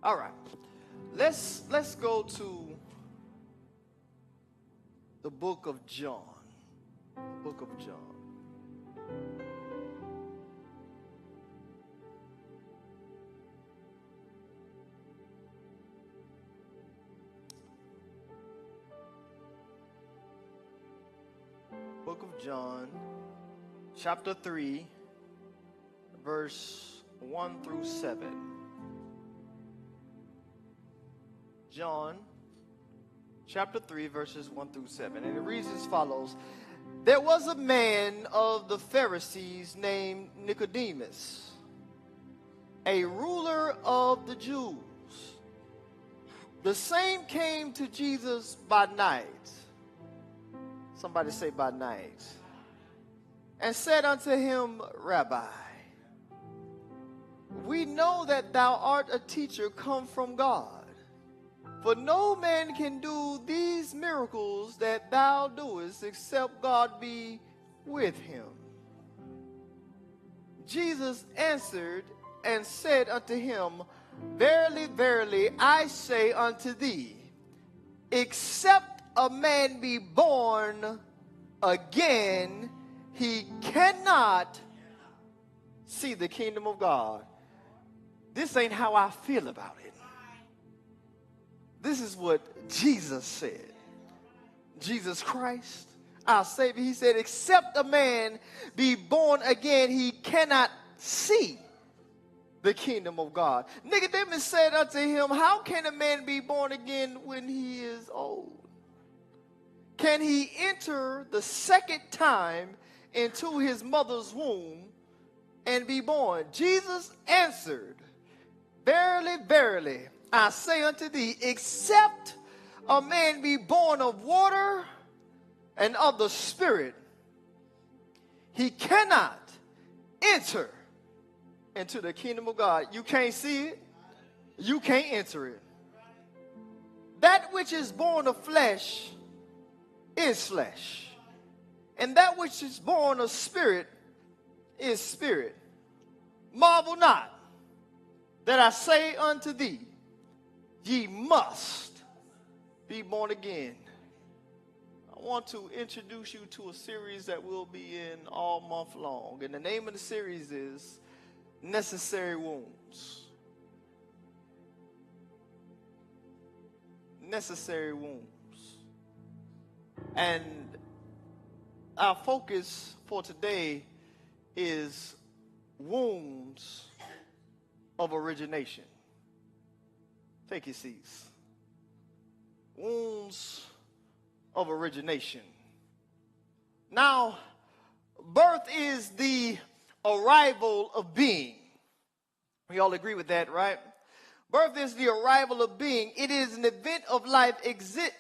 All right. Let's go to the book of John. The book of John. Book of John, chapter 3, verse 1 through 7. John, chapter 3, verses 1 through 7. And it reads as follows. There was a man of the Pharisees named Nicodemus, a ruler of the Jews. The same came to Jesus by night. Somebody say by night. And said unto him, Rabbi, we know that thou art a teacher come from God. For no man can do these miracles that thou doest except God be with him. Jesus answered and said unto him, Verily, verily, I say unto thee, except a man be born again, he cannot see the kingdom of God. This ain't how I feel about it. This is what Jesus said. Jesus Christ, our Savior, he said, except a man be born again, he cannot see the kingdom of God. Nicodemus said unto him, how can a man be born again when he is old? Can he enter the second time into his mother's womb and be born? Jesus answered, Verily, verily, I say unto thee, except a man be born of water and of the Spirit, he cannot enter into the kingdom of God. You can't see it. You can't enter it. That which is born of flesh is flesh, and that which is born of spirit is spirit. Marvel not that I say unto thee, ye must be born again. I want to introduce you to a series that will be in all month long, and the name of the series is Necessary Wounds. Necessary Wounds. And our focus for today is wounds of origination. Take your seats. Wounds of origination. Now, birth is the arrival of being. We all agree with that, right? Birth is the arrival of being. It is an event of life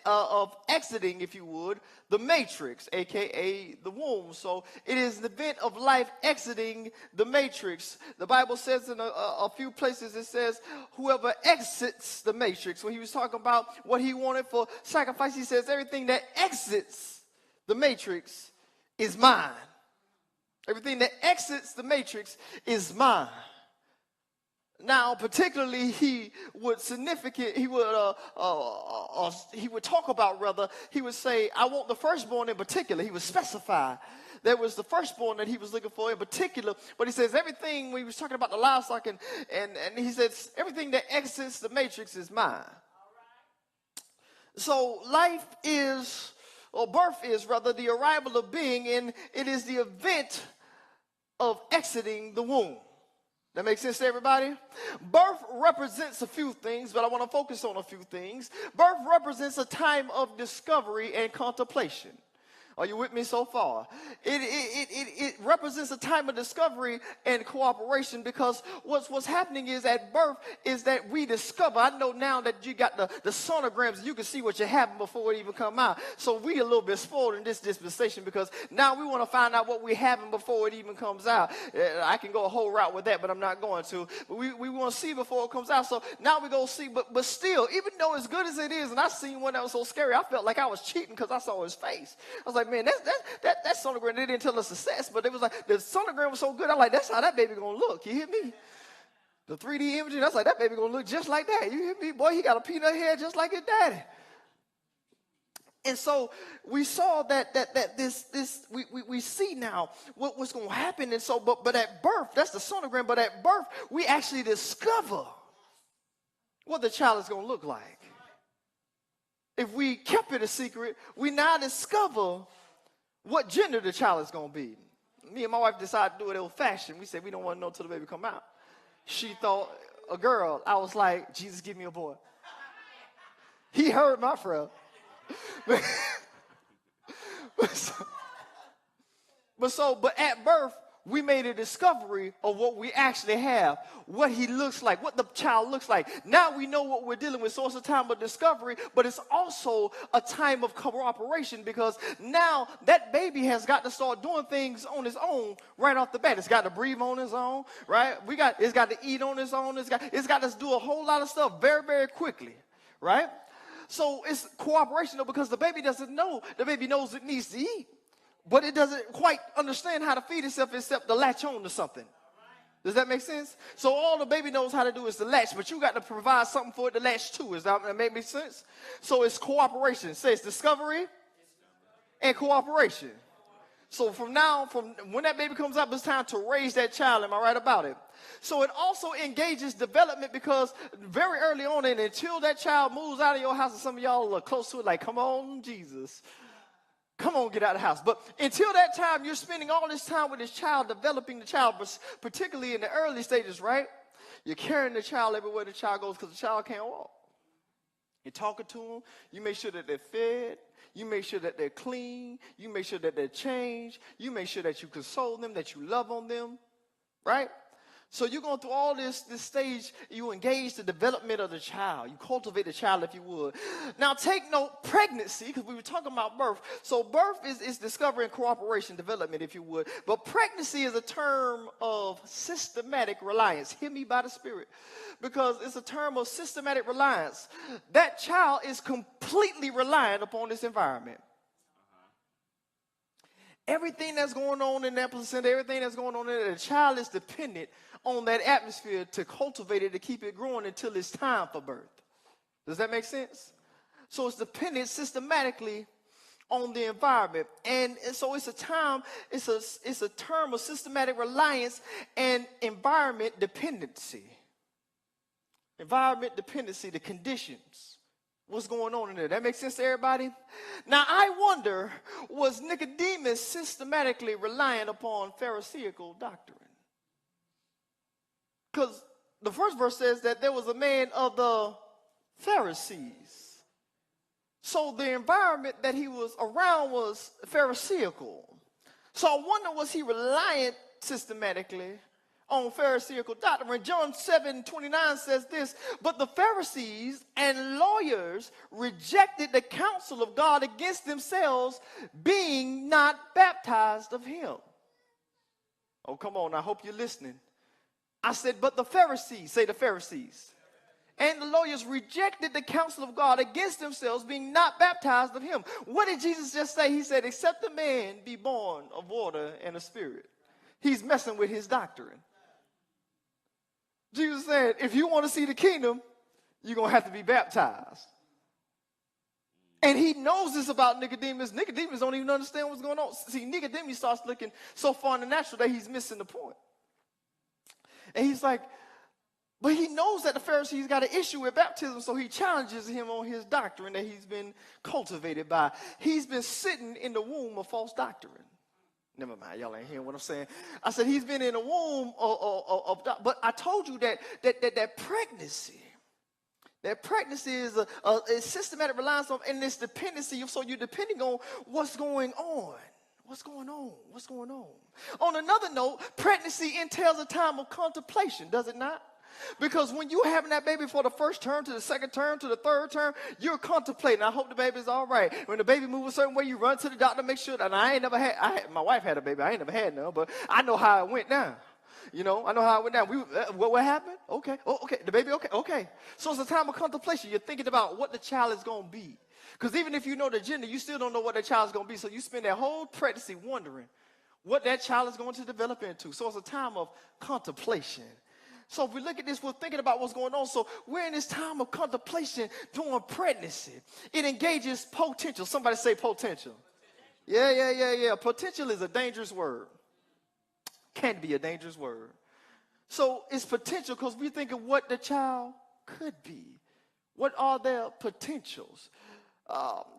of exiting, if you would, the matrix, a.k.a. the womb. So it is an event of life exiting the matrix. The Bible says in a few places, it says, whoever exits the matrix. When he was talking about what he wanted for sacrifice, he says, everything that exits the matrix is mine. Everything that exits the matrix is mine. Now, particularly, he would talk about, he would say, I want the firstborn in particular. He would specify there was the firstborn that he was looking for in particular. But he says everything, when he was talking about the livestock, and he says everything that exits the matrix is mine. So life is, or birth is rather, the arrival of being, and it is the event of exiting the womb. That makes sense to everybody? Birth represents a few things, but I want to focus on a few things. Birth represents a time of discovery and contemplation. Are you with me so far? It represents a time of discovery and cooperation, because what's happening is at birth is that we discover. I know now that you got the sonograms, you can see what you're having before it even come out. So we a little bit spoiled in this dispensation, because now we want to find out what we're having before it even comes out. I can go a whole route with that, but I'm not going to. But we want to see before it comes out. So now we go see, but still, even though as good as it is, and I seen one that was so scary, I felt like I was cheating because I saw his face. I was like, man, that sonogram, they didn't tell us success, but it was like, the sonogram was so good, I'm like, that's how that baby gonna look. You hear me? The 3D imaging, that's like, that baby going to look just like that. You hear me? Boy, he got a peanut head just like his daddy. And so we saw that we see now what's going to happen. And so, but at birth, that's the sonogram, but at birth, we actually discover what the child is going to look like. If we kept it a secret, we now discover what gender the child is going to be. Me and my wife decided to do it old-fashioned. We said we don't want to know until the baby come out. She thought a girl. I was like, Jesus, give me a boy. He heard my prayer. But at birth, we made a discovery of what we actually have, what he looks like, what the child looks like. Now we know what we're dealing with. So it's a time of discovery, but it's also a time of cooperation, because now that baby has got to start doing things on his own right off the bat. It's got to breathe on its own, right? It's got to eat on its own. It's got to do a whole lot of stuff very, very quickly, right? So it's cooperation, though, because the baby doesn't know. The baby knows it needs to eat, but it doesn't quite understand how to feed itself except to latch on to something. Does that make sense? So all the baby knows how to do is to latch, but you got to provide something for it to latch to. Does that make sense? So it's cooperation. Say it's discovery and cooperation. So from when that baby comes up, it's time to raise that child. Am I right about it? So it also engages development, because very early on, and until that child moves out of your house, and some of y'all are close to it, like, come on, Jesus. Come on, get out of the house. But until that time, you're spending all this time with this child, developing the child, but particularly in the early stages, right? You're carrying the child everywhere the child goes, because the child can't walk. You're talking to them. You make sure that they're fed. You make sure that they're clean. You make sure that they're changed. You make sure that you console them, that you love on them, right? So you're going through all this stage. You engage the development of the child. You cultivate the child, if you would. Now take note, pregnancy, because we were talking about birth. So birth is discovery and cooperation, development, if you would. But pregnancy is a term of systematic reliance. Hear me by the Spirit. Because it's a term of systematic reliance. That child is completely reliant upon this environment. Everything that's going on in that placenta, everything that's going on in there, the child is dependent on that atmosphere to cultivate it, to keep it growing until it's time for birth. Does that make sense? So it's dependent systematically on the environment. And so it's a term of systematic reliance and environment dependency. Environment dependency, the conditions. What's going on in there? That makes sense to everybody? Now, I wonder, was Nicodemus systematically reliant upon Pharisaical doctrine? Because the first verse says that there was a man of the Pharisees. So the environment that he was around was Pharisaical. So I wonder, was he reliant systematically on Pharisaical doctrine? John 7:29 says this, but the Pharisees and lawyers rejected the counsel of God against themselves, being not baptized of him. Oh, come on, I hope you're listening. I said, but the Pharisees, say the Pharisees, and the lawyers rejected the counsel of God against themselves, being not baptized of him. What did Jesus just say? He said, except a man be born of water and a spirit. He's messing with his doctrine. Jesus said, if you want to see the kingdom, you're going to have to be baptized. And he knows this about Nicodemus. Nicodemus don't even understand what's going on. See, Nicodemus starts looking so far in the natural that he's missing the point. And he's like, but he knows that the Pharisees got an issue with baptism, so he challenges him on his doctrine that he's been cultivated by. He's been sitting in the womb of false doctrine. Never mind, y'all ain't hearing what I'm saying. I said he's been in the womb of but I told you that pregnancy is a systematic reliance on, and this dependency. So you're depending on what's going on. What's going on? What's going on? On another note, pregnancy entails a time of contemplation, does it not? Because when you're having that baby for the first term, to the second term, to the third term, you're contemplating. I hope the baby's all right. When the baby moves a certain way, you run to the doctor, make sure that my wife had a baby. I ain't never had none, but I know how it went down. You know, I know how it went down. What happened? Okay. Oh, okay. The baby, okay. Okay. So it's a time of contemplation. You're thinking about what the child is going to be. Because even if you know the gender, you still don't know what that child is going to be. So you spend that whole pregnancy wondering what that child is going to develop into. So it's a time of contemplation. So if we look at this, we're thinking about what's going on. So we're in this time of contemplation during pregnancy. It engages potential. Somebody say potential. Yeah. Potential is a dangerous word. Can be a dangerous word. So it's potential because we're thinking what the child could be. What are their potentials?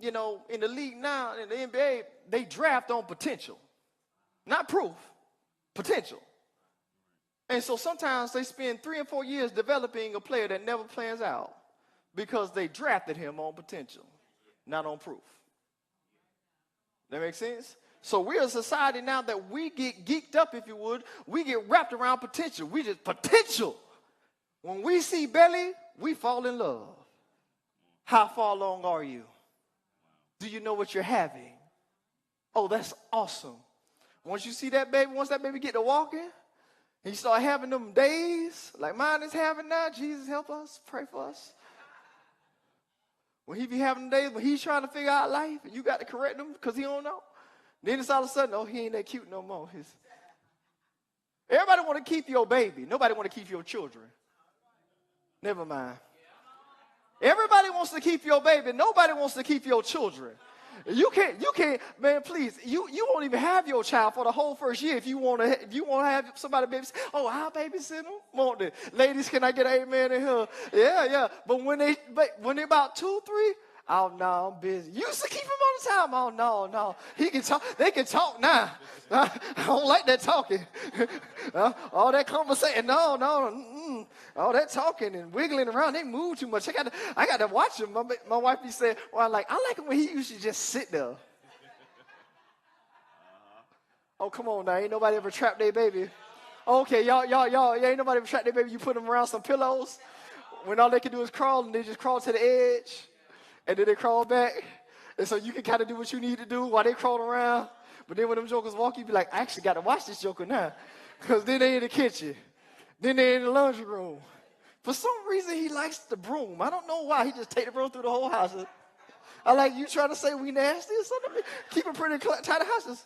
In the league now, in the NBA, they draft on potential. Not proof, potential. And so sometimes they spend 3 and 4 years developing a player that never plans out because they drafted him on potential, not on proof. That makes sense? So we're a society now that we get geeked up, if you would. We get wrapped around potential. We just potential. When we see belly, we fall in love. How far along are you? Do you know what you're having? Oh, that's awesome. Once you see that baby, once that baby get to walking, and you start having them days like mine is having now, Jesus help us, pray for us. When he be having days when he's trying to figure out life and you got to correct him because he don't know, then it's all of a sudden, oh, he ain't that cute no more. Everybody want to keep your baby. Nobody want to keep your children. Never mind. Everybody wants to keep your baby. Nobody wants to keep your children. You can't, man, please, you won't even have your child for the whole first year if you want to have somebody babysit. Oh, I'll babysit them. Won't they? Ladies, can I get an amen in here? Yeah. But when they about 2, 3, oh no, I'm busy. You used to keep him all the time. Oh no. He can talk. They can talk now. I don't like that talking. All that conversation. No. All that talking and wiggling around. They move too much. I got to watch him. My wife be saying, well, I like him when he used to just sit there. Oh, come on now. Ain't nobody ever trapped their baby. Okay, y'all, ain't nobody ever trapped their baby. You put them around some pillows when all they can do is crawl and they just crawl to the edge. And then they crawl back. And so you can kind of do what you need to do while they crawl around. But then when them jokers walk, you be like, I actually got to watch this joker now. Because then they in the kitchen. Then they in the laundry room. For some reason, he likes the broom. I don't know why. He just take the broom through the whole house. I like you trying to say we nasty or something. Keep it pretty tight houses.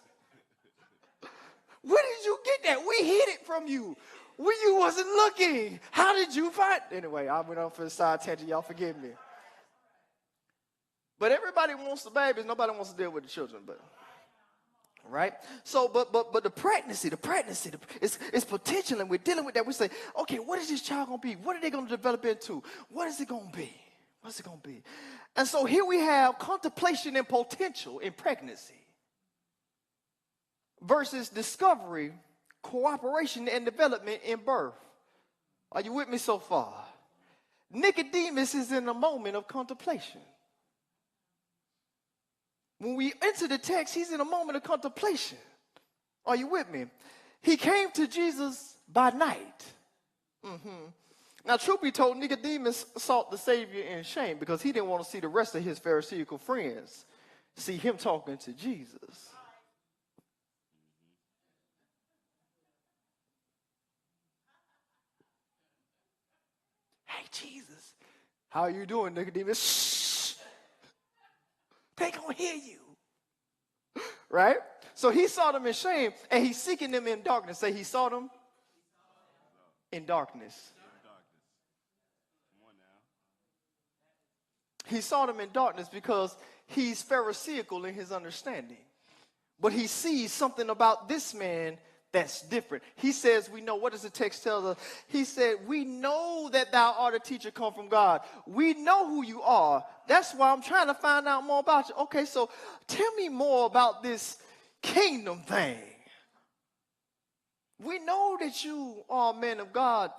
Where did you get that? We hid it from you. When you wasn't looking. How did you find? Anyway, I went off for the side tangent. Y'all forgive me. But everybody wants the babies. Nobody wants to deal with the children. But right? So, but the pregnancy, it's potential, and we're dealing with that. We say, okay, what is this child going to be? What are they going to develop into? What is it going to be? What's it going to be? And so here we have contemplation and potential in pregnancy versus discovery, cooperation, and development in birth. Are you with me so far? Nicodemus is in a moment of contemplation. When we enter the text, he's in a moment of contemplation. Are you with me? He came to Jesus by night. Now, truth be told, Nicodemus sought the Savior in shame because he didn't want to see the rest of his Pharisaical friends see him talking to Jesus. Hey, Jesus, how are you doing, Nicodemus? Shh. They gonna hear you. Right? So he saw them in shame, and he's seeking them in darkness. Say he saw them in darkness. He saw them in darkness because he's Pharisaical in his understanding. But he sees something about this man that's different. He says, we know, what does the text tell us? He said, we know that thou art a teacher come from God. We know who you are. That's why I'm trying to find out more about you. Okay, so tell me more about this kingdom thing. We know that you are a man of God,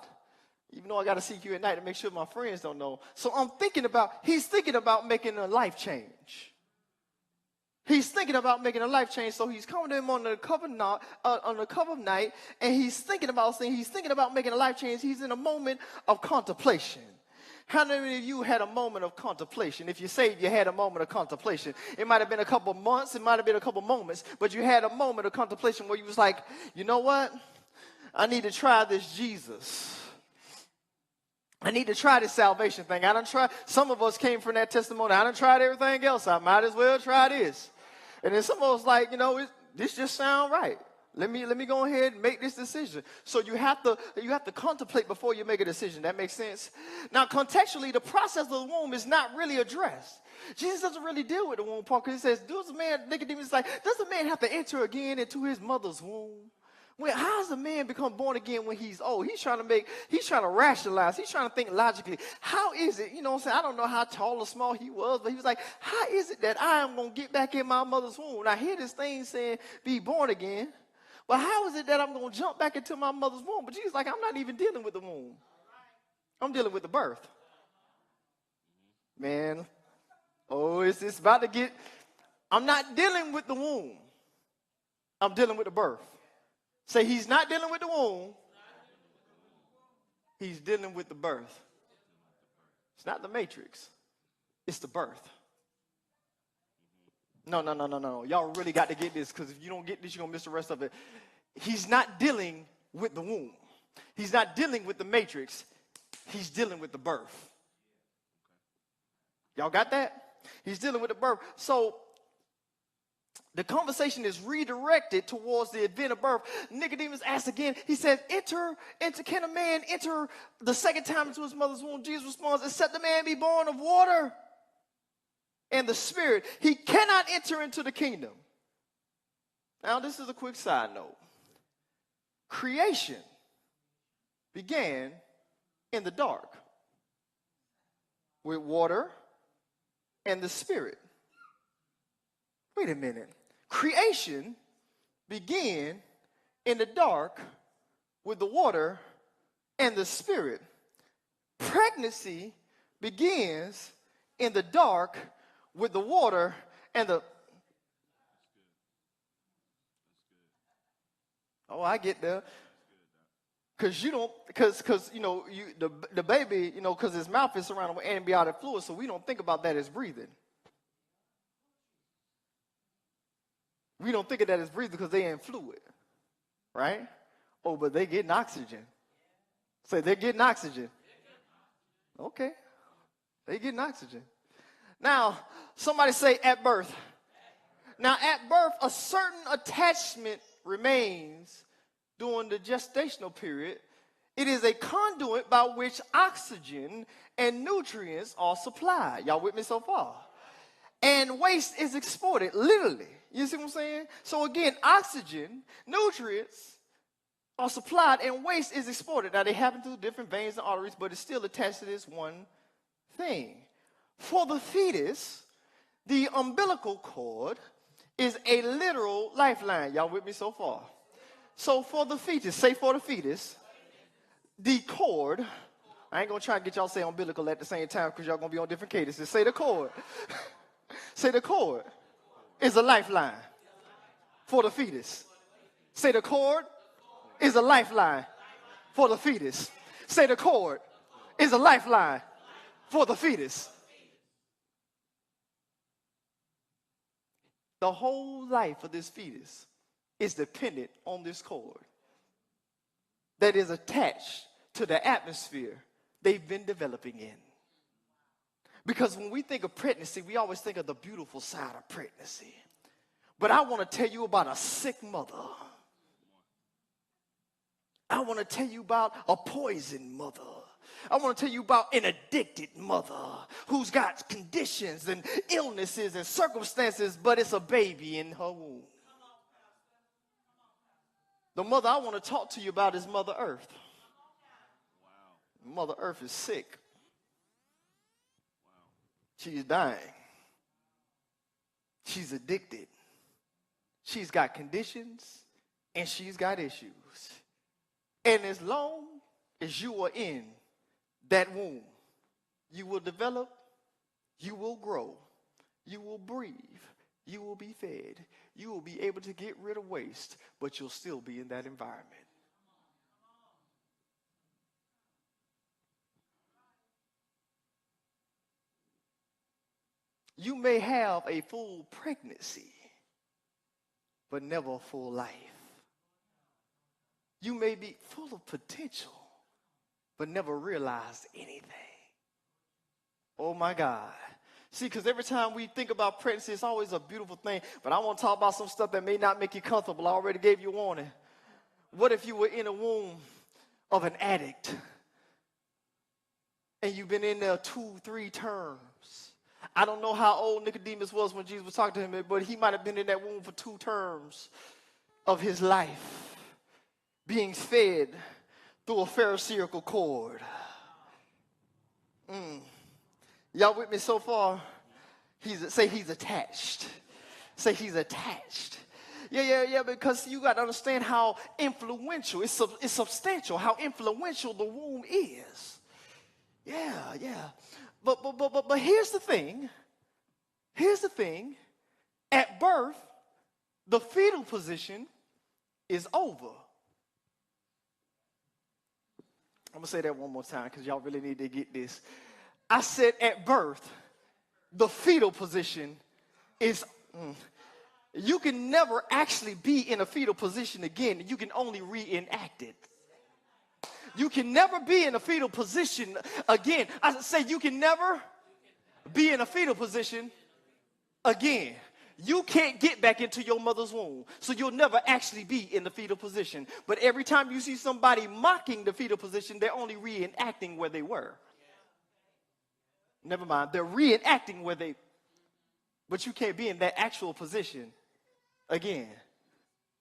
even though I got to seek you at night to make sure my friends don't know. So he's thinking about making a life change. He's thinking about making a life change, so he's coming to him on the cover of night, and he's thinking about making a life change. He's in a moment of contemplation. How many of you had a moment of contemplation? If you saved, you had a moment of contemplation. It might have been a couple months, it might have been a couple moments, but you had a moment of contemplation where you was like, you know what? I need to try this Jesus. I need to try this salvation thing. I done tried. Some of us came from that testimony. I done tried everything else. I might as well try this. And then some of us like, this just sound right. Let me go ahead and make this decision. So you have to contemplate before you make a decision. That makes sense? Now, contextually, the process of the womb is not really addressed. Jesus doesn't really deal with the womb part because he says, Nicodemus is like, does a man have to enter again into his mother's womb? Well, how does a man become born again when he's old? He's trying to rationalize. He's trying to think logically. How is it, you know what I'm saying? I don't know how tall or small he was, but he was like, how is it that I am going to get back in my mother's womb? And I hear this thing saying, be born again. But how is it that I'm going to jump back into my mother's womb? But Jesus is like, I'm not even dealing with the womb. I'm dealing with the birth. Man, it's about to get, I'm not dealing with the womb. I'm dealing with the birth. Say, he's not dealing with the womb. He's dealing with the birth. It's not the matrix. It's the birth. No. Y'all really got to get this, because if you don't get this, you're going to miss the rest of it. He's not dealing with the womb. He's not dealing with the matrix. He's dealing with the birth. Y'all got that? He's dealing with the birth. So the conversation is redirected towards the event of birth. Nicodemus asks again. He says, can a man enter the second time into his mother's womb? Jesus responds, except the man be born of water and the Spirit, he cannot enter into the kingdom. Now, this is a quick side note. Creation began in the dark with water and the Spirit. Wait a minute. Creation began in the dark with the water and the Spirit. Pregnancy begins in the dark with the water and the... Oh, I get there. Because the baby, because his mouth is surrounded with amniotic fluid, so we don't think about that as breathing. We don't think of that as breathing because they ain't fluid, right? Oh, but they getting oxygen. Say, they're getting oxygen. Okay. They getting oxygen. Now, somebody say at birth. Now, at birth, a certain attachment remains during the gestational period. It is a conduit by which oxygen and nutrients are supplied. Y'all with me so far? And waste is exported, literally. You see what I'm saying? So again, oxygen, nutrients are supplied, and waste is exported. Now, they happen through different veins and arteries, but it's still attached to this one thing. For the fetus, the umbilical cord is a literal lifeline. Y'all with me so far? So for the fetus, say for the fetus, the cord, I ain't going to try to get y'all to say umbilical at the same time because y'all going to be on different cadences. Say the cord. Say the cord is a lifeline for the fetus. Say the cord is a lifeline for the fetus. Say the cord is a lifeline for the fetus. The whole life of this fetus is dependent on this cord that is attached to the atmosphere they've been developing in. Because when we think of pregnancy, we always think of the beautiful side of pregnancy. But I want to tell you about a sick mother. I want to tell you about a poisoned mother. I want to tell you about an addicted mother who's got conditions and illnesses and circumstances, but it's a baby in her womb. The mother I want to talk to you about is Mother Earth. Wow. Mother Earth is sick. Wow. She's dying. She's addicted. She's got conditions and she's got issues. And as long as you are in that womb, you will develop, you will grow, you will breathe, you will be fed, you will be able to get rid of waste, but you'll still be in that environment. You may have a full pregnancy, but never a full life. You may be full of potential, but never realized anything. Oh my God. See, because every time we think about pregnancy, it's always a beautiful thing. But I want to talk about some stuff that may not make you comfortable. I already gave you a warning. What if you were in a womb of an addict and you've been in there 2-3 terms? I don't know how old Nicodemus was when Jesus was talking to him, but he might have been in that womb for 2 terms of his life, being fed through a Pharisaical cord. Y'all with me so far? Say he's attached. Say he's attached. Yeah, because you got to understand how influential, it's substantial, how influential the womb is. Yeah. But here's the thing. At birth, the fetal position is over. I'm going to say that one more time because y'all really need to get this. I said at birth, the fetal position is, you can never actually be in a fetal position again. You can only reenact it. You can never be in a fetal position again. I say you can never be in a fetal position again. You can't get back into your mother's womb, so you'll never actually be in the fetal position. But every time you see somebody mocking the fetal position, they're only reenacting where they were. Never mind, they're reenacting where they, but you can't be in that actual position again.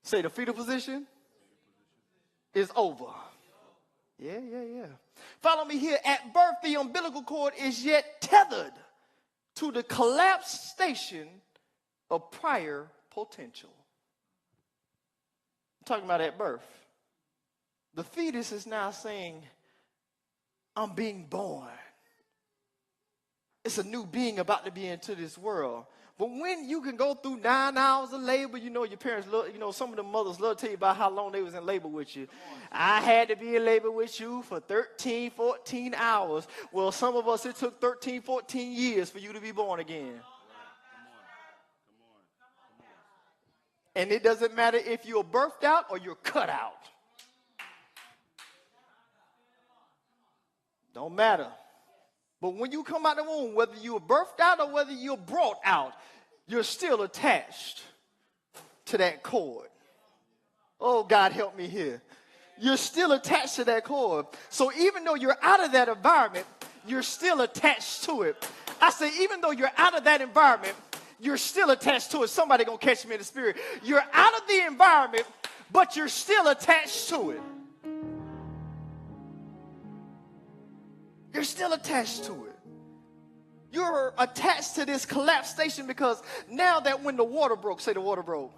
Say the fetal position is over. Yeah. Follow me here. At birth, the umbilical cord is yet tethered to the collapsed station of prior potential. I'm talking about at birth. The fetus is now saying, I'm being born. It's a new being about to be into this world. But when you can go through 9 hours of labor, you know your parents love, some of the mothers love to tell you about how long they was in labor with you. I had to be in labor with you for 13, 14 hours. Well, some of us, it took 13, 14 years for you to be born again. And it doesn't matter if you're birthed out or you're cut out. Don't matter. But when you come out of the womb, whether you're birthed out or whether you're brought out, you're still attached to that cord. Oh, God, help me here. You're still attached to that cord. So even though you're out of that environment, you're still attached to it. I say, even though you're out of that environment, you're still attached to it. Somebody gonna catch me in the spirit. You're out of the environment, but you're still attached to it. You're still attached to it. You're attached to this collapsed station because now that when the water broke, say the water broke.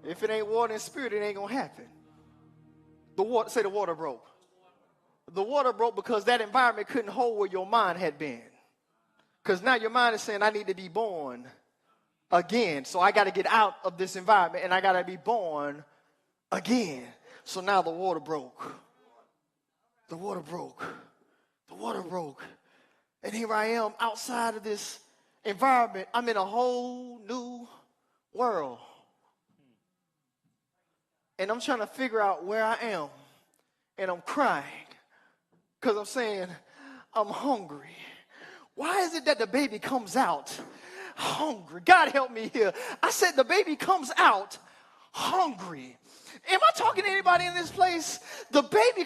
If it ain't water in spirit, it ain't gonna happen. Say the water broke. The water broke because that environment couldn't hold where your mind had been. Because now your mind is saying, I need to be born again. So I got to get out of this environment and I got to be born again. So now the water broke. The water broke. The water broke. And here I am outside of this environment. I'm in a whole new world. And I'm trying to figure out where I am. And I'm crying because I'm saying, I'm hungry. Why is it that the baby comes out hungry? God help me here. I said the baby comes out hungry. Am I talking to anybody in this place? The baby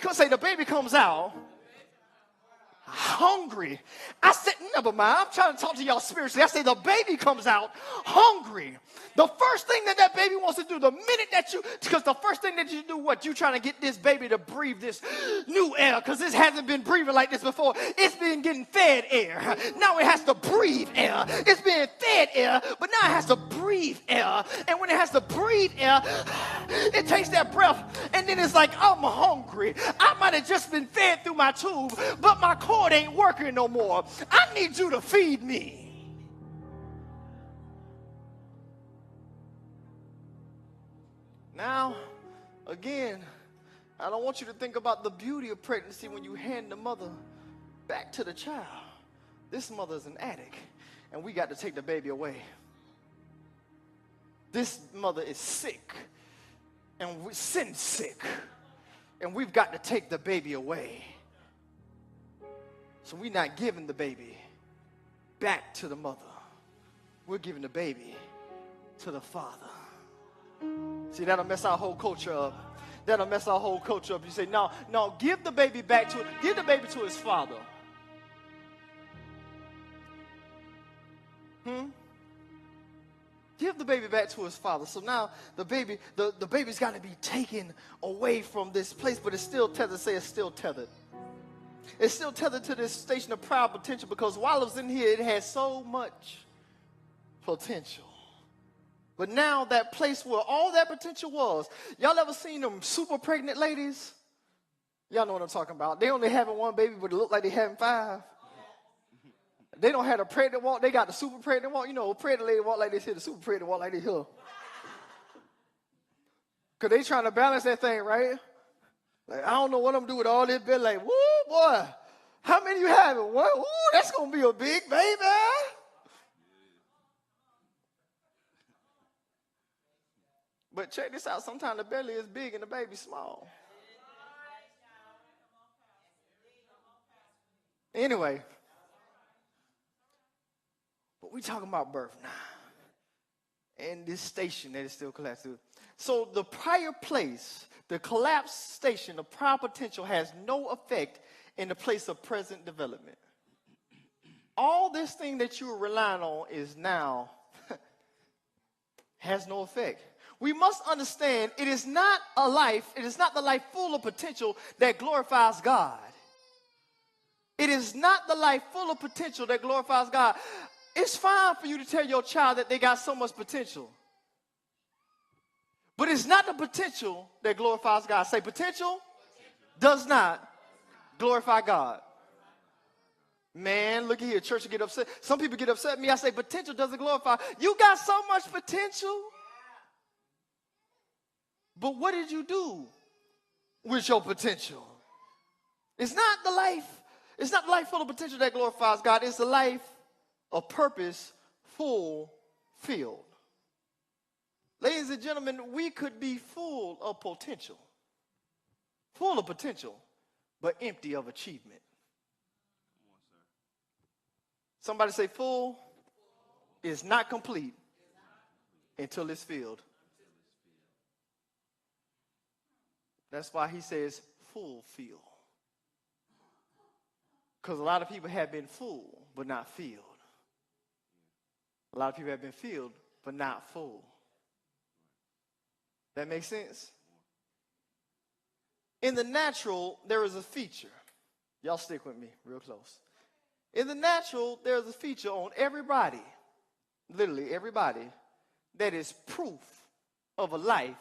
comes out hungry. I said, never mind. I'm trying to talk to y'all spiritually. I say the baby comes out hungry. The first thing that baby wants to do, the minute that because the first thing that you do, what? You trying to get this baby to breathe this new air because this hasn't been breathing like this before. It's been getting fed air. Now it has to breathe air. It's been fed air, but now it has to breathe air. And when it has to breathe air, it takes that breath, and then it's like, I'm hungry. I might have just been fed through my tube, but my cord ain't working no more. I need you to feed me. Now, again, I don't want you to think about the beauty of pregnancy when you hand the mother back to the child. This mother's an addict, and we got to take the baby away. This mother is sick, and sin sick, and we've got to take the baby away. So we're not giving the baby back to the mother. we're giving the baby to the father. See, that'll mess our whole culture up. That'll mess our whole culture up. You say, no, give the baby back to give the baby to his father. Give the baby back to his father. So now the baby's got to be taken away from this place, but it's still tethered. Say it's still tethered. It's still tethered to this station of proud potential, because while it was in here, it had so much potential. But now that place where all that potential was, y'all ever seen them super pregnant ladies? Y'all know what I'm talking about. They only having one baby, but it look like they having 5. They don't have a pregnant walk. They got the super pregnant walk. You know, a pregnant lady walk like this here, the super pregnant walk like this here. Because they trying to balance that thing, right? Like, I don't know what I'm doing with all this belly. Like, woo, boy, how many you having? What? Ooh, that's going to be a big baby. But check this out. Sometimes the belly is big and the baby small. Anyway. But we talking about birth now. And this station that is still collapsed through. So the prior place, the collapsed station, the prior potential has no effect in the place of present development. All this thing that you are relying on is now has no effect. We must understand it is not the life full of potential that glorifies God. It is not the life full of potential that glorifies God. It's fine for you to tell your child that they got so much potential. But it's not the potential that glorifies God. Say, potential does not glorify God. Man, look at here. Church will get upset. Some people get upset at me. I say, potential doesn't glorify. You got so much potential. But what did you do with your potential? It's not the life full of potential that glorifies God. It's the life of purpose fulfilled. Ladies and gentlemen, we could be full of potential, but empty of achievement. Somebody say, full is not complete until it's filled. That's why he says fulfill. Because a lot of people have been full, but not filled. A lot of people have been filled, but not full. That makes sense? In the natural, there is a feature. Y'all stick with me real close. In the natural, there's a feature on everybody, literally everybody, that is proof of a life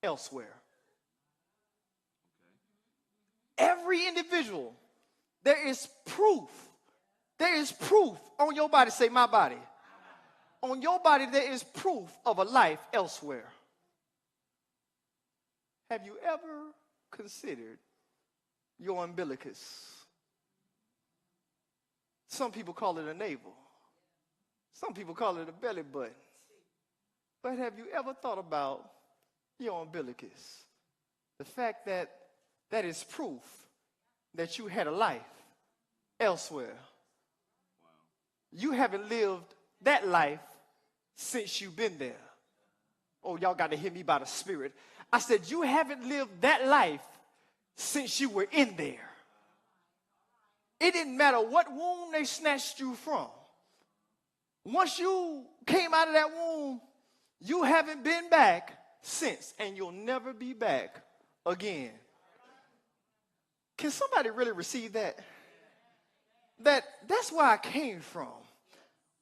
elsewhere. Every individual, there is proof. There is proof on your body. Say, my body. On your body, there is proof of a life elsewhere. Have you ever considered your umbilicus? Some people call it a navel. Some people call it a belly button. But have you ever thought about your umbilicus? The fact that that is proof that you had a life elsewhere. You haven't lived that life since you've been there. Oh, y'all got to hear me by the Spirit. I said, you haven't lived that life since you were in there. It didn't matter what womb they snatched you from. Once you came out of that womb, you haven't been back since, and you'll never be back again. Can somebody really receive that? That's where I came from,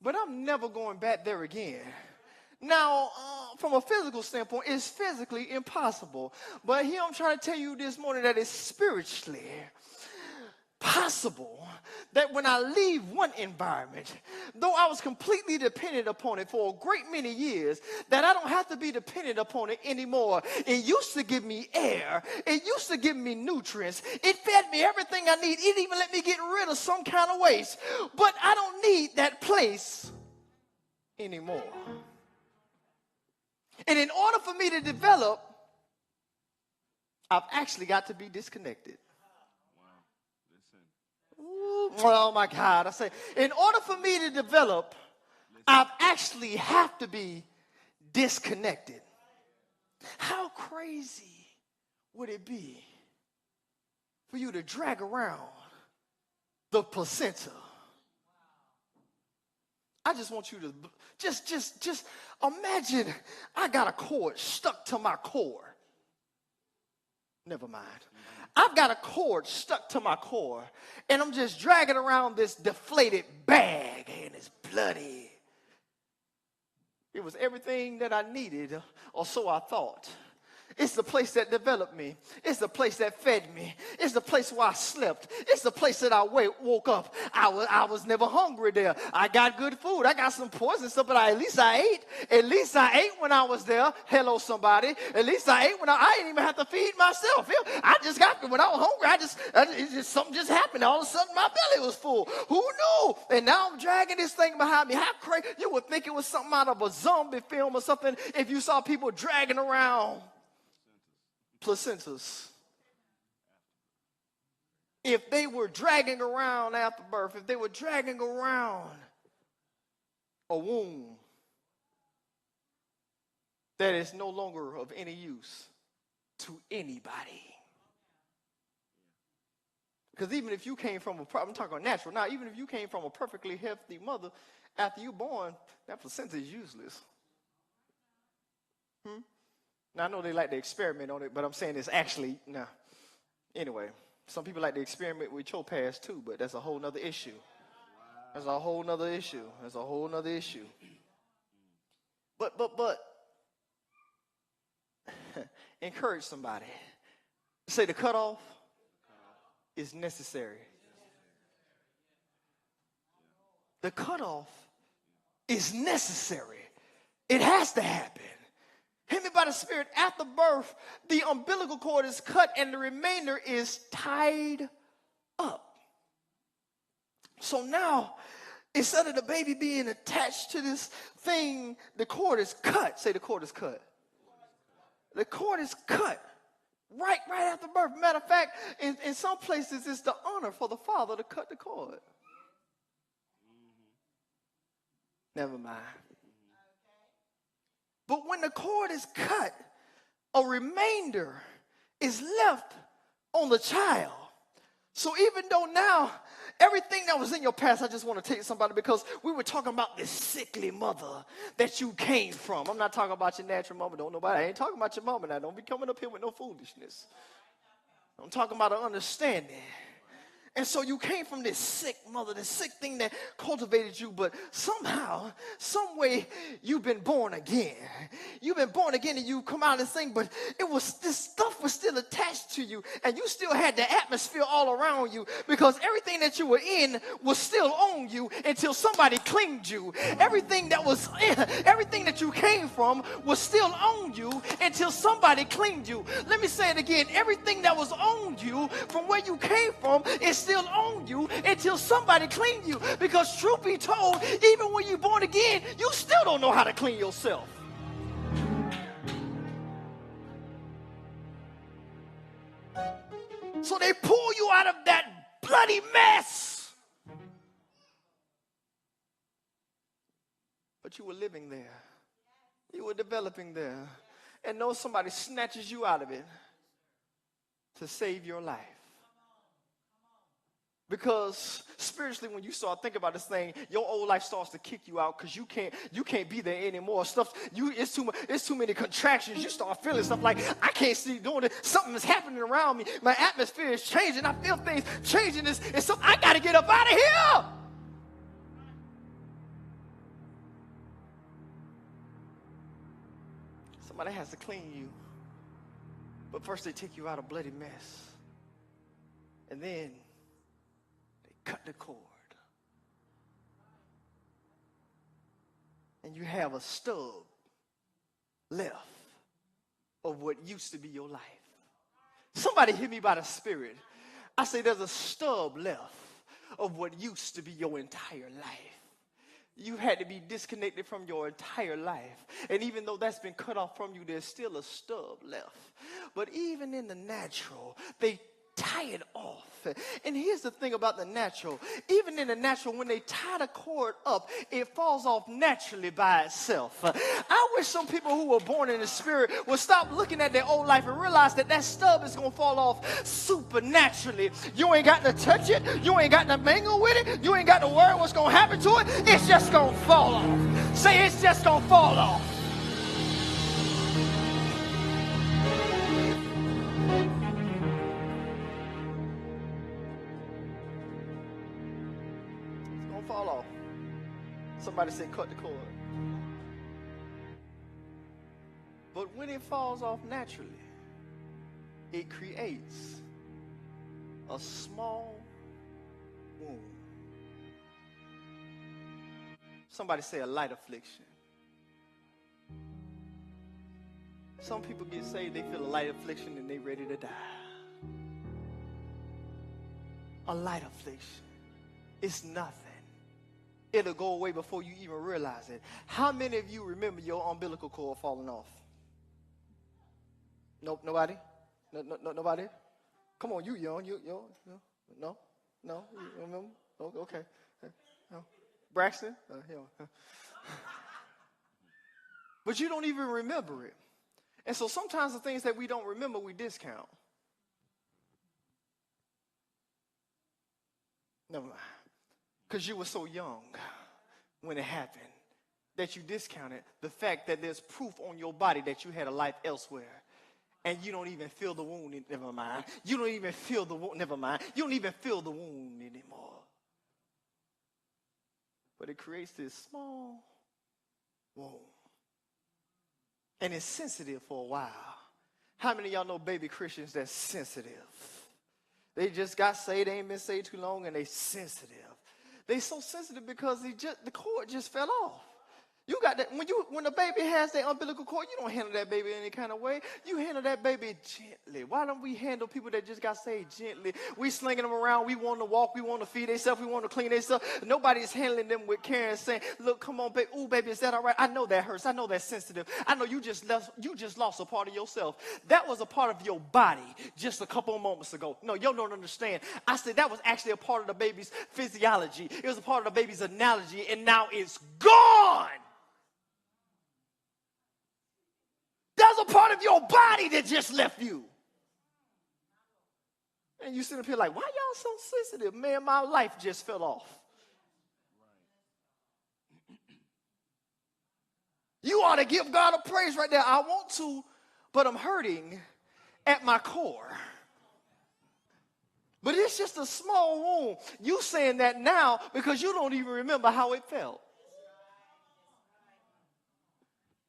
but I'm never going back there again. Now, from a physical standpoint, it's physically impossible. But here I'm trying to tell you this morning that it's spiritually possible that when I leave one environment, though I was completely dependent upon it for a great many years, that I don't have to be dependent upon it anymore. It used to give me air. It used to give me nutrients. It fed me everything I need. It even let me get rid of some kind of waste. But I don't need that place anymore. And in order for me to develop, I've actually got to be disconnected. Ooh, oh my God. I say, in order for me to develop, I've actually have to be disconnected. How crazy would it be for you to drag around the placenta? I just want you to just imagine I got a cord stuck to my core. Never mind. I've got a cord stuck to my core, and I'm just dragging around this deflated bag, and it's bloody. It was everything that I needed, or so I thought. It's the place that developed me. It's the place that fed me. It's the place where I slept. It's the place that I woke up. I was never hungry there. I got good food. I got some poison stuff, but at least I ate. At least I ate when I was there. Hello, somebody. At least I ate when I didn't even have to feed myself. I just got, when I was hungry, something just happened. All of a sudden, my belly was full. Who knew? And now I'm dragging this thing behind me. How crazy. You would think it was something out of a zombie film or something if you saw people dragging around placentas. If they were dragging around after birth, if they were dragging around a womb that is no longer of any use to anybody. Because even if you came from I'm talking natural now, even if you came from a perfectly healthy mother, after you're born, that placenta is useless. Now, I know they like to experiment on it, but I'm saying it's actually, no. Anyway, some people like to experiment with your past too, but that's a whole nother issue. That's a whole nother issue. That's a whole nother issue. But, encourage somebody. Say the cutoff is necessary. The cutoff is necessary. It has to happen. Hear me by the Spirit. After birth, the umbilical cord is cut and the remainder is tied up. So now, instead of the baby being attached to this thing, the cord is cut. Say the cord is cut. The cord is cut right after birth. Matter of fact, in some places, it's the honor for the father to cut the cord. Never mind. But when the cord is cut, a remainder is left on the child. So even though now, everything that was in your past, I just want to tell you somebody, because we were talking about this sickly mother that you came from. I'm not talking about your natural mama. I ain't talking about your mama now. Don't be coming up here with no foolishness. I'm talking about an understanding. And so you came from this sick mother, this sick thing that cultivated you, but somehow, some way, you've been born again. You've been born again and you come out of this thing, but this stuff was still attached to you, and you still had the atmosphere all around you, because everything that you were in was still on you until somebody cleaned you. Everything that you came from was still on you until somebody cleaned you. Let me say it again. Everything that was on you from where you came from is still on you until somebody cleaned you. Because truth be told, even when you're born again, you still don't know how to clean yourself. So they pull you out of that bloody mess. But you were living there. You were developing there. And know somebody snatches you out of it to save your life. Because spiritually, when you start thinking about this thing, your old life starts to kick you out, because you can't be there anymore. It's too many contractions. You start feeling stuff like, I can't see doing it. Something is happening around me. My atmosphere is changing. I feel things changing. I got to get up out of here. Somebody has to clean you. But first they take you out of bloody mess. And then cut the cord. And you have a stub left of what used to be your life. Somebody hit me by the Spirit. I say there's a stub left of what used to be your entire life. You had to be disconnected from your entire life. And even though that's been cut off from you, there's still a stub left. But even in the natural, they tie it off. And here's the thing about the natural. Even in the natural, when they tie the cord up, it falls off naturally by itself. I wish some people who were born in the spirit would stop looking at their old life and realize that that stub is going to fall off supernaturally. You ain't got to touch it. You ain't got to mingle with it. You ain't got to worry what's going to happen to it. It's just going to fall off. Say, it's just going to fall off. Fall off. Somebody said cut the cord. But when it falls off naturally, it creates a small wound. Somebody say a light affliction. Some people get saved, they feel a light affliction and they ready to die. A light affliction. It's nothing. It'll go away before you even realize it. How many of you remember your umbilical cord falling off? Nope, nobody? Nobody? Come on, you young. No? You remember? Oh, okay. No. Braxton? But you don't even remember it. And so sometimes the things that we don't remember, we discount. Never mind. Because you were so young when it happened that you discounted the fact that there's proof on your body that you had a life elsewhere. And you don't even feel the wound, never mind. You don't even feel the wound, never mind. You don't even feel the wound anymore. But it creates this small wound. And it's sensitive for a while. How many of y'all know baby Christians that's sensitive? They just got saved, they ain't been saved too long, and they sensitive. They so sensitive because the cord just fell off. You got that when the baby has that umbilical cord, you don't handle that baby any kind of way. You handle that baby gently. Why don't we handle people that just got saved gently? We slinging them around. We want to walk. We want to feed themselves. We want to clean themselves. Nobody's handling them with care and saying, "Look, come on, baby. Ooh, baby, is that all right? I know that hurts. I know that's sensitive. I know you just lost a part of yourself. That was a part of your body just a couple of moments ago. No, you don't understand. I said that was actually a part of the baby's physiology. It was a part of the baby's analogy, and now it's gone." There's a part of your body that just left you. And you sit up here like, why y'all so sensitive? Man, my life just fell off. You ought to give God a praise right there. I want to, but I'm hurting at my core. But it's just a small wound. You saying that now because you don't even remember how it felt.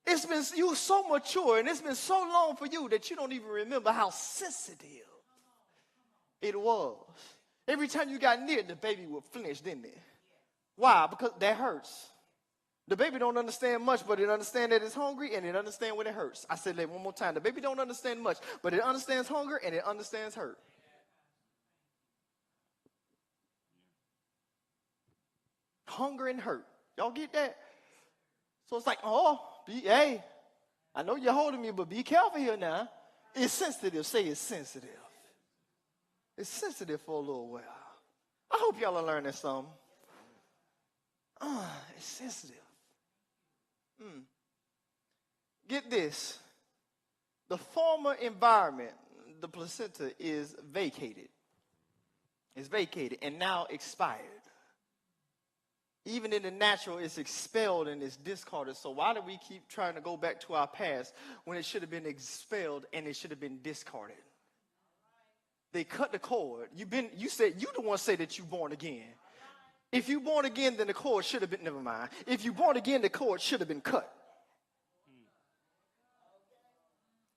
It's been, you so mature, and it's been so long for you that you don't even remember how sensitive it was. Every time you got near, the baby would flinch, didn't it? Why? Because that hurts. The baby don't understand much, but it understands that it's hungry, and it understands when it hurts. I said that one more time. The baby don't understand much, but it understands hunger, and it understands hurt. Hunger and hurt. Y'all get that? So it's like, hey, I know you're holding me, but be careful here now. It's sensitive. Say it's sensitive. It's sensitive for a little while. I hope y'all are learning something. It's sensitive. Get this. The former environment, the placenta, is vacated. It's vacated and now expired. Even in the natural, it's expelled and it's discarded. So why do we keep trying to go back to our past when it should have been expelled and it should have been discarded? They cut the cord. You said you the one say that you born again. If you born again, then the cord should have been, never mind. If you born again, the cord should have been cut.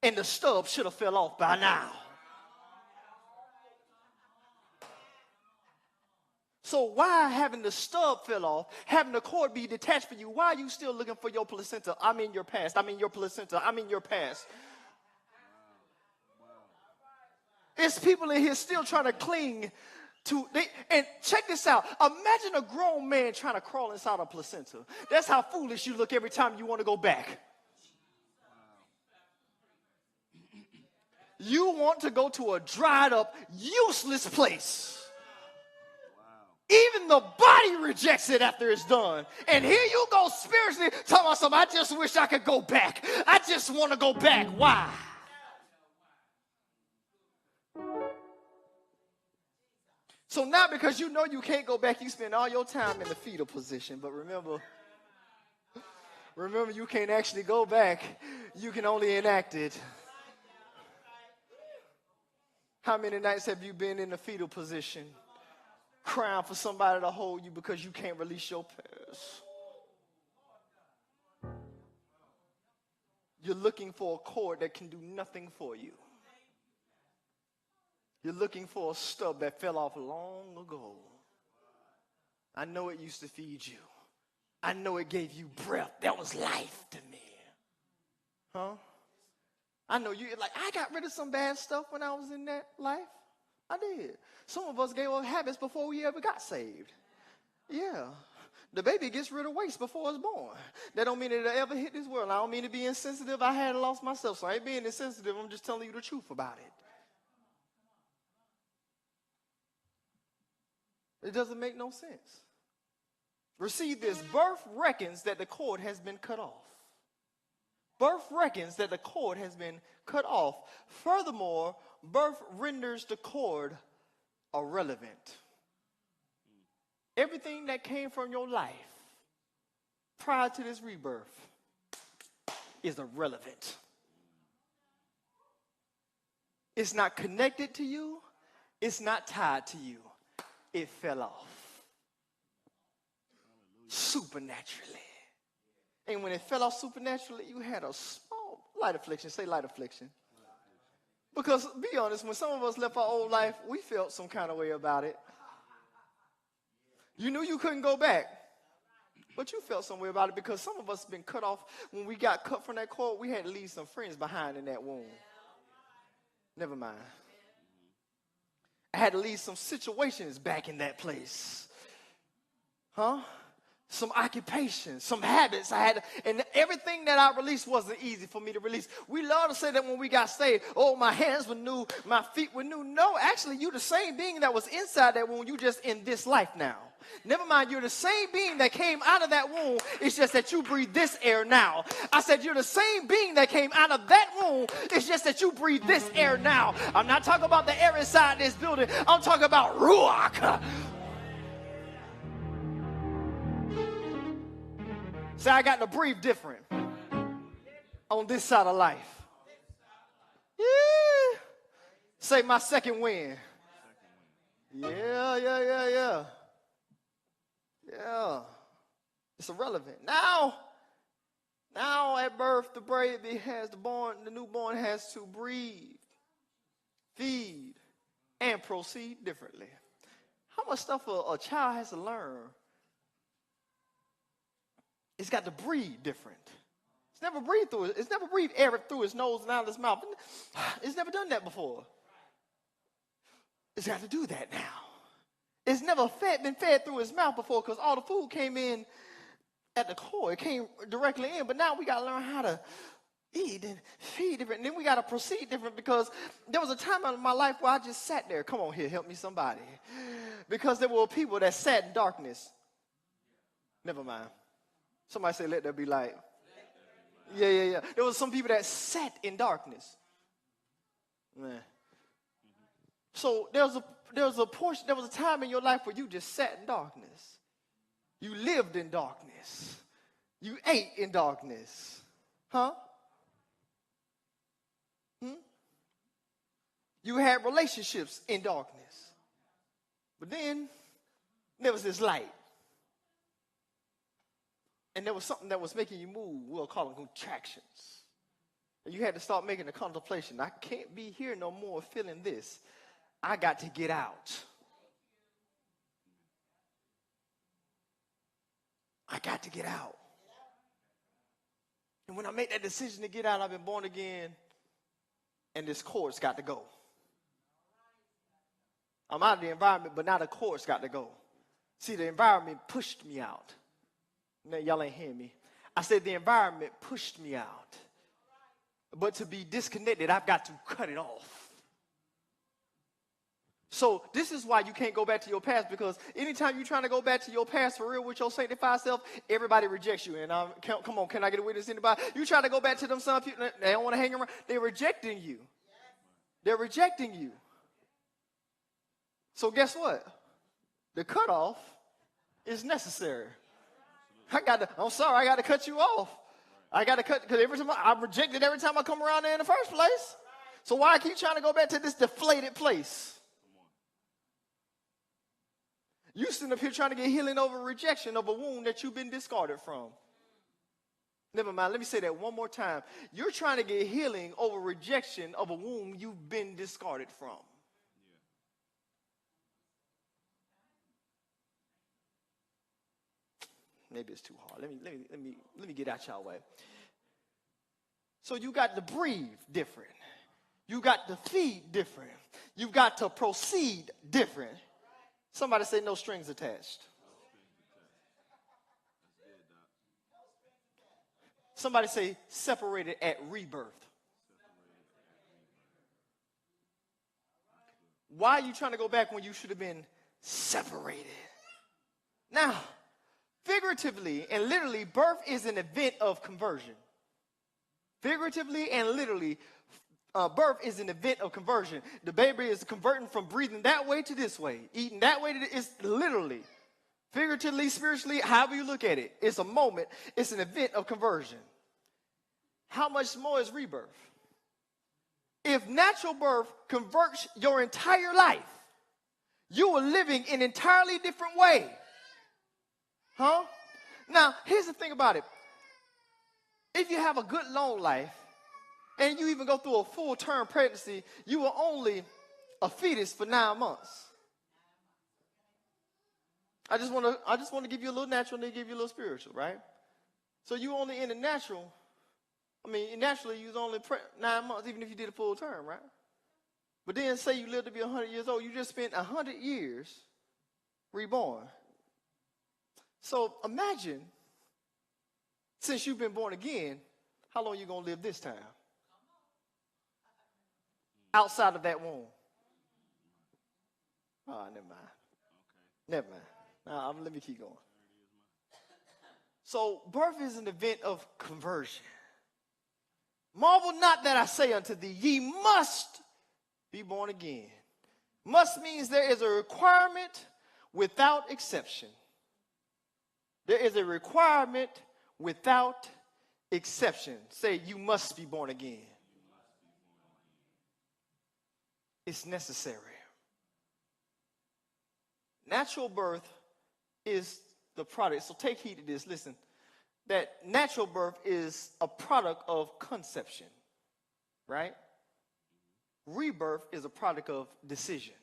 And the stub should have fell off by now. So why having the stub fell off, having the cord be detached for you, why are you still looking for your placenta? I'm in your past. I'm in your placenta. I'm in your past. It's people in here still trying to cling to, and check this out. Imagine a grown man trying to crawl inside a placenta. That's how foolish you look every time you want to go back. You want to go to a dried up, useless place. Even the body rejects it after it's done. And here you go spiritually talking about something. I just wish I could go back. I just want to go back. Why? So now because you know you can't go back, you spend all your time in the fetal position. But remember, you can't actually go back. You can only enact it. How many nights have you been in the fetal position? Crying for somebody to hold you because you can't release your past. You're looking for a cord that can do nothing for you. You're looking for a stub that fell off long ago. I know it used to feed you. I know it gave you breath. That was life to me. Huh? I know you, like, I got rid of some bad stuff when I was in that life. I did. Some of us gave up habits before we ever got saved. Yeah. The baby gets rid of waste before it's born. That don't mean it'll ever hit this world. I don't mean to be insensitive. I had lost myself, so I ain't being insensitive. I'm just telling you the truth about it. It doesn't make no sense. Receive this. Birth reckons that the cord has been cut off. Birth reckons that the cord has been cut off. Furthermore, birth renders the cord irrelevant. Everything that came from your life prior to this rebirth is irrelevant. It's not connected to you. It's not tied to you. It fell off supernaturally. And when it fell off supernaturally, you had a small light affliction. Say light affliction. Because, be honest, when some of us left our old life, we felt some kind of way about it. You knew you couldn't go back, but you felt some way about it because some of us have been cut off. When we got cut from that cord, we had to leave some friends behind in that womb. Never mind. I had to leave some situations back in that place. Huh? Some occupations, some habits I had, and everything that I released wasn't easy for me to release. We love to say that when we got saved, oh, my hands were new, my feet were new. No, actually, you the same being that was inside that womb, you just in this life now. Never mind, you're the same being that came out of that womb. It's just that you breathe this air now. I said you're the same being that came out of that womb. It's just that you breathe this air now. I'm not talking about the air inside this building. I'm talking about Ruach. Say, I got to breathe different on this side of life. Yeah. Say, my second wind. Yeah. It's irrelevant. Now at birth, the newborn has to breathe, feed, and proceed differently. How much stuff a child has to learn? It's got to breathe different. It's never breathed through it. It's never breathed air through his nose and out of his mouth. It's never done that before. It's got to do that now. It's never been fed through his mouth before because all the food came in at the core. It came directly in. But now we got to learn how to eat and feed different. And then we got to proceed different because there was a time in my life where I just sat there. Come on here, help me somebody. Because there were people that sat in darkness. Never mind. Somebody say, let there be light. Yeah. There was some people that sat in darkness. Man. So there was a time in your life where you just sat in darkness. You lived in darkness. You ate in darkness. Huh? You had relationships in darkness. But then there was this light. And there was something that was making you move. We'll call them contractions. And you had to start making a contemplation. I can't be here no more feeling this. I got to get out. I got to get out. And when I make that decision to get out, I've been born again, and this cord's got to go. I'm out of the environment, but now the cord's got to go. See, the environment pushed me out. Now, y'all ain't hearing me. I said the environment pushed me out. But to be disconnected, I've got to cut it off. So this is why you can't go back to your past, because anytime you're trying to go back to your past for real with your sanctified self, everybody rejects you. And come on, can I get a witness? Anybody? You try to go back to them, some people, they don't want to hang around. They're rejecting you. They're rejecting you. So guess what? The cutoff is necessary. I'm sorry, I got to cut you off. I got to cut, because every time I'm rejected every time I come around there in the first place. So why I keep trying to go back to this deflated place? You sitting up here trying to get healing over rejection of a wound that you've been discarded from. Never mind, let me say that one more time. You're trying to get healing over rejection of a wound you've been discarded from. Maybe it's too hard. Let me get out y'all way. So you got to breathe different. You got to feed different. You got to proceed different. Somebody say no strings attached. Somebody say separated at rebirth. Why are you trying to go back when you should have been separated? Now, figuratively and literally, birth is an event of conversion. Figuratively and literally, birth is an event of conversion. The baby is converting from breathing that way to this way, eating that way to this. It's literally, figuratively, spiritually, however you look at it. It's a moment. It's an event of conversion. How much more is rebirth? If natural birth converts your entire life, you are living an entirely different way. Huh? Now, here's the thing about it. If you have a good long life, and you even go through a full-term pregnancy, you were only a fetus for 9 months. I just want to give you a little natural and then give you a little spiritual, right? So you only in the natural. Naturally, you was only 9 months, even if you did a full term, right? But then say you lived to be 100 years old. You just spent 100 years reborn. So imagine, since you've been born again, how long you going to live this time? Outside of that womb. Oh, never mind. Never mind. Now, let me keep going. So, birth is an event of conversion. Marvel not that I say unto thee, ye must be born again. Must means there is a requirement without exception. There is a requirement without exception. Say, you must be born again. It's necessary. Natural birth is the product. So take heed to this. Listen, that natural birth is a product of conception, right? Rebirth is a product of decision.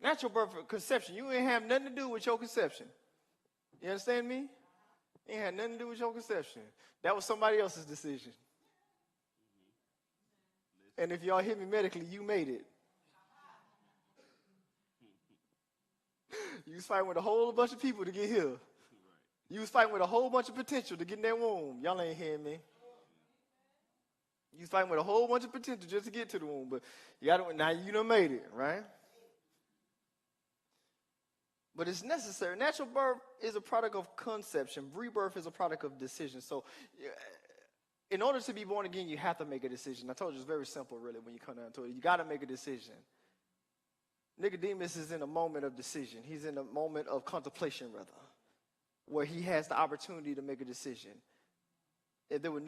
Natural birth or conception, you ain't have nothing to do with your conception. You understand me? It ain't had nothing to do with your conception. That was somebody else's decision. And if y'all hear me medically, you made it. You was fighting with a whole bunch of people to get here. You was fighting with a whole bunch of potential to get in that womb. Y'all ain't hearing me. You was fighting with a whole bunch of potential just to get to the womb. But now you done made it, right? But it's necessary. Natural birth is a product of conception. Rebirth is a product of decision. So in order to be born again, you have to make a decision. I told you it's very simple, really, when you come down to it. You got to make a decision. Nicodemus is in a moment of decision. He's in a moment of contemplation, rather, where he has the opportunity to make a decision. If there were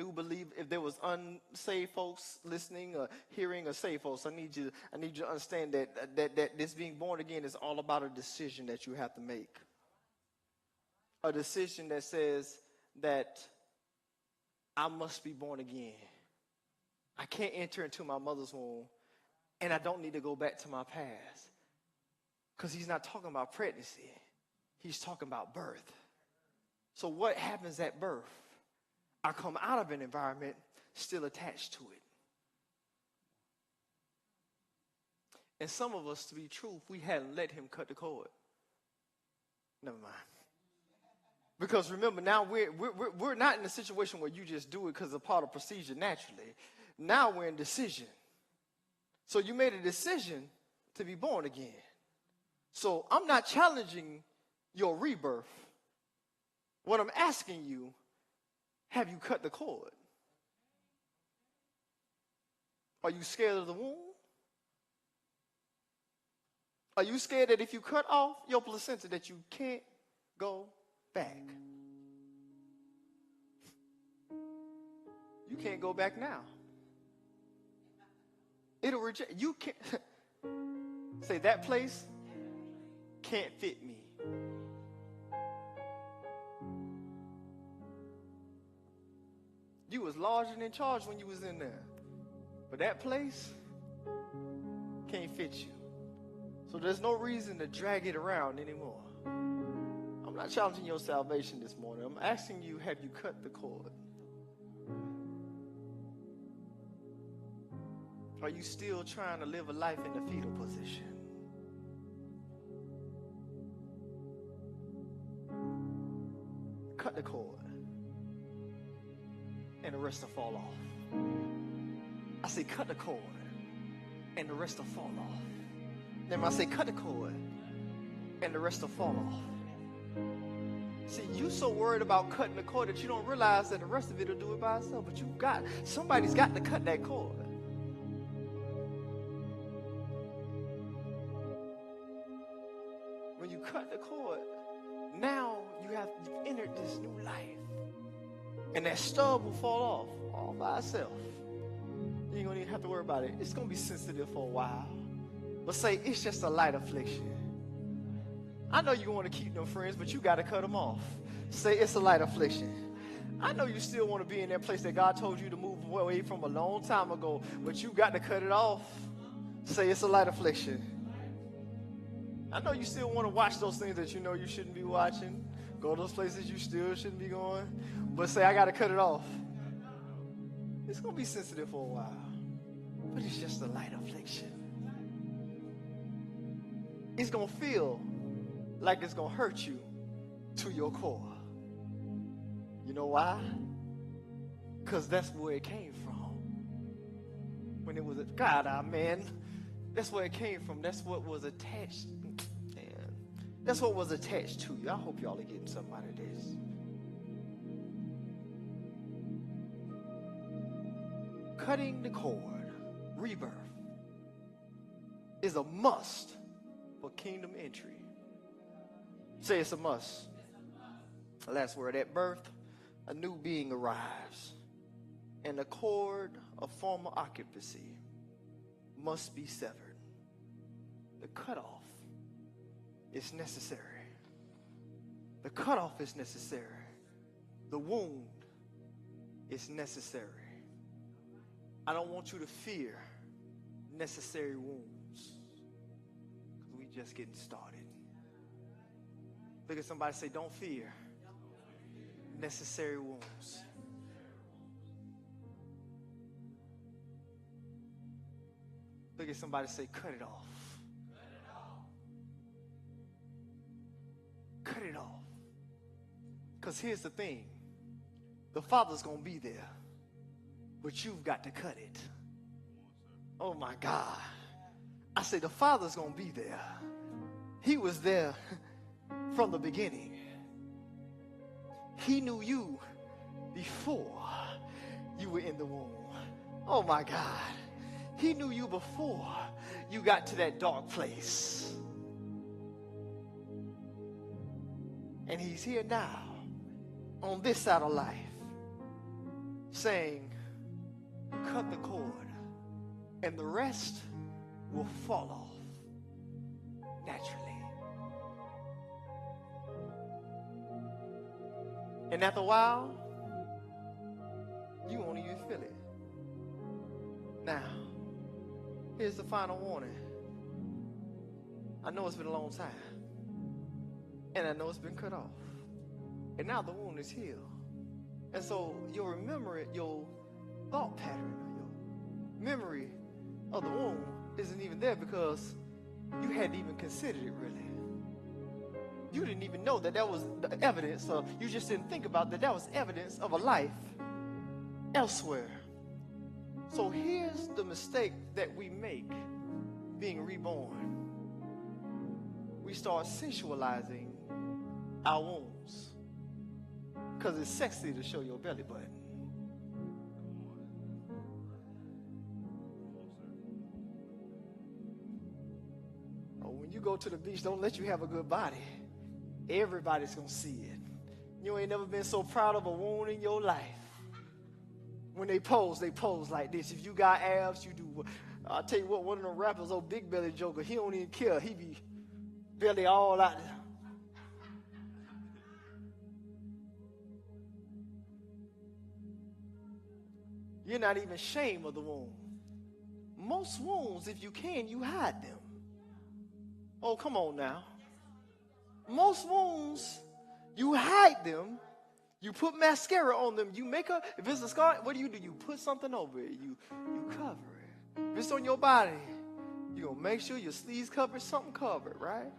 if there was unsaved folks listening or hearing or saved folks, I need you to understand that this being born again is all about a decision that you have to make. A decision that says that I must be born again. I can't enter into my mother's womb, and I don't need to go back to my past. Because he's not talking about pregnancy. He's talking about birth. So what happens at birth? I come out of an environment still attached to it. And some of us, to be true, we hadn't let him cut the cord. Never mind. Because remember, now we're not in a situation where you just do it because of part of procedure naturally. Now we're in decision. So you made a decision to be born again. So I'm not challenging your rebirth. What I'm asking you, have you cut the cord? Are you scared of the womb? Are you scared that if you cut off your placenta that you can't go back? You can't go back now. It'll reject. You can't. Say, that place can't fit me. You was large and in charge when you was in there. But that place can't fit you. So there's no reason to drag it around anymore. I'm not challenging your salvation this morning. I'm asking you, have you cut the cord? Are you still trying to live a life in the fetal position? Cut the cord, and the rest will fall off. I say cut the cord, and the rest will fall off. Then I say cut the cord, and the rest will fall off. See, you so worried about cutting the cord that you don't realize that the rest of it will do it by itself. But somebody's got to cut that cord. When you cut the cord, now you've entered this new life. And that stub will fall off all by itself. You ain't gonna even have to worry about it. It's gonna be sensitive for a while. But say, it's just a light affliction. I know you want to keep them friends, but you got to cut them off. Say, it's a light affliction. I know you still want to be in that place that God told you to move away from a long time ago, but you got to cut it off. Say, it's a light affliction. I know you still want to watch those things that you know you shouldn't be watching, go to those places you still shouldn't be going, but say, I got to cut it off. It's going to be sensitive for a while, but it's just a light affliction. It's going to feel like it's going to hurt you to your core. You know why? Because that's where it came from. When it was, man, that's where it came from. That's what was attached. Man, that's what was attached to you. I hope y'all are getting something out of this. Cutting the cord, rebirth, is a must for kingdom entry. Say it's a must. Last word. At birth, a new being arrives, and the cord of former occupancy must be severed. The cutoff is necessary. The cutoff is necessary. The wound is necessary. I don't want you to fear necessary wounds, because we just getting started. Look at somebody, say, don't fear necessary wounds. Look at somebody, say, cut it off. Cut it off. Because here's the thing. The Father's going to be there, but you've got to cut it. Oh my God. I say the Father's going to be there. He was there from the beginning. He knew you before you were in the womb. Oh my God. He knew you before you got to that dark place. And he's here now on this side of life saying, cut the cord and the rest will fall off naturally. And after a while, you won't even feel it. Now, here's the final warning. I know it's been a long time. And I know it's been cut off. And now the wound is healed. And so you'll remember it, your thought pattern, your memory of the wound isn't even there because you hadn't even considered it really. You didn't even know that that was the evidence, or you just didn't think about that was evidence of a life elsewhere. So here's the mistake that we make being reborn. We start sensualizing our wounds because it's sexy to show your belly button. Oh, when you go to the beach, don't let you have a good body. Everybody's going to see it. You ain't never been so proud of a wound in your life. When they pose like this. If you got abs, you do. I'll tell you what, one of them rappers, old Big Belly Joker, he don't even care. He be belly all out there. You're not even ashamed of the wound. Most wounds, if you can, you hide them. Oh, come on now. Most wounds, you hide them. You put mascara on them. You make a, if it's a scar, what do? You put something over it. You cover it. If it's on your body, you're going to make sure your sleeves covered, something covered, right?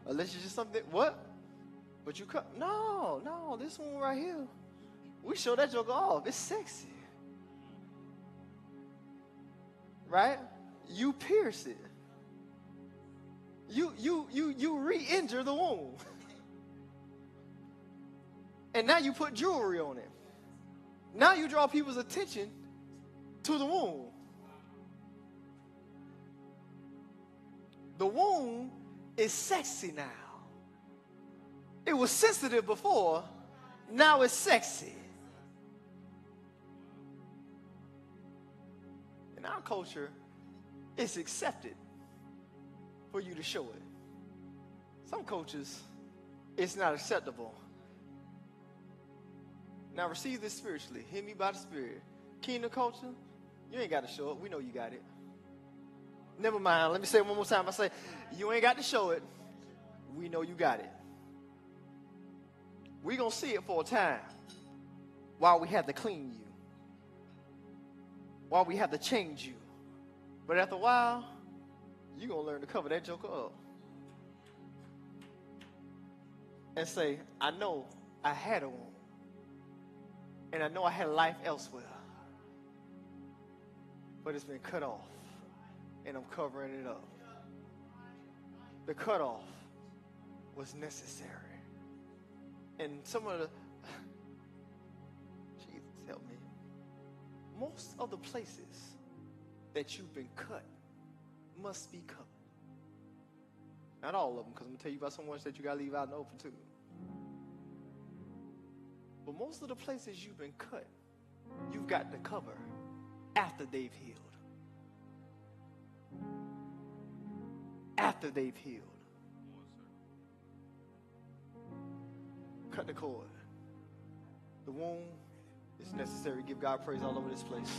Unless it's just something, what? But you cut, no, this one right here. We show that joker off. It's sexy. Right? You pierce it. You re-injure the wound. And now you put jewelry on it. Now you draw people's attention to the wound. The wound is sexy now. It was sensitive before. Now it's sexy. In our culture, it's accepted for you to show it. Some cultures, it's not acceptable. Now receive this spiritually. Hear me by the Spirit. Kingdom culture, you ain't got to show it. We know you got it. Never mind. Let me say it one more time. I say, you ain't got to show it. We know you got it. We're going to see it for a time while we have to clean you, while we have to change you. But after a while, you're going to learn to cover that joker up and say, I know I had a wound. And I know I had life elsewhere. But it's been cut off. And I'm covering it up. The cutoff was necessary. And some of the, Jesus help me. Most of the places that you've been cut must be covered. Not all of them, because I'm going to tell you about some ones that you got to leave out in the open too. But most of the places you've been cut, you've got to cover after they've healed. After they've healed. Cut the cord. The wound is necessary. Give God praise all over this place.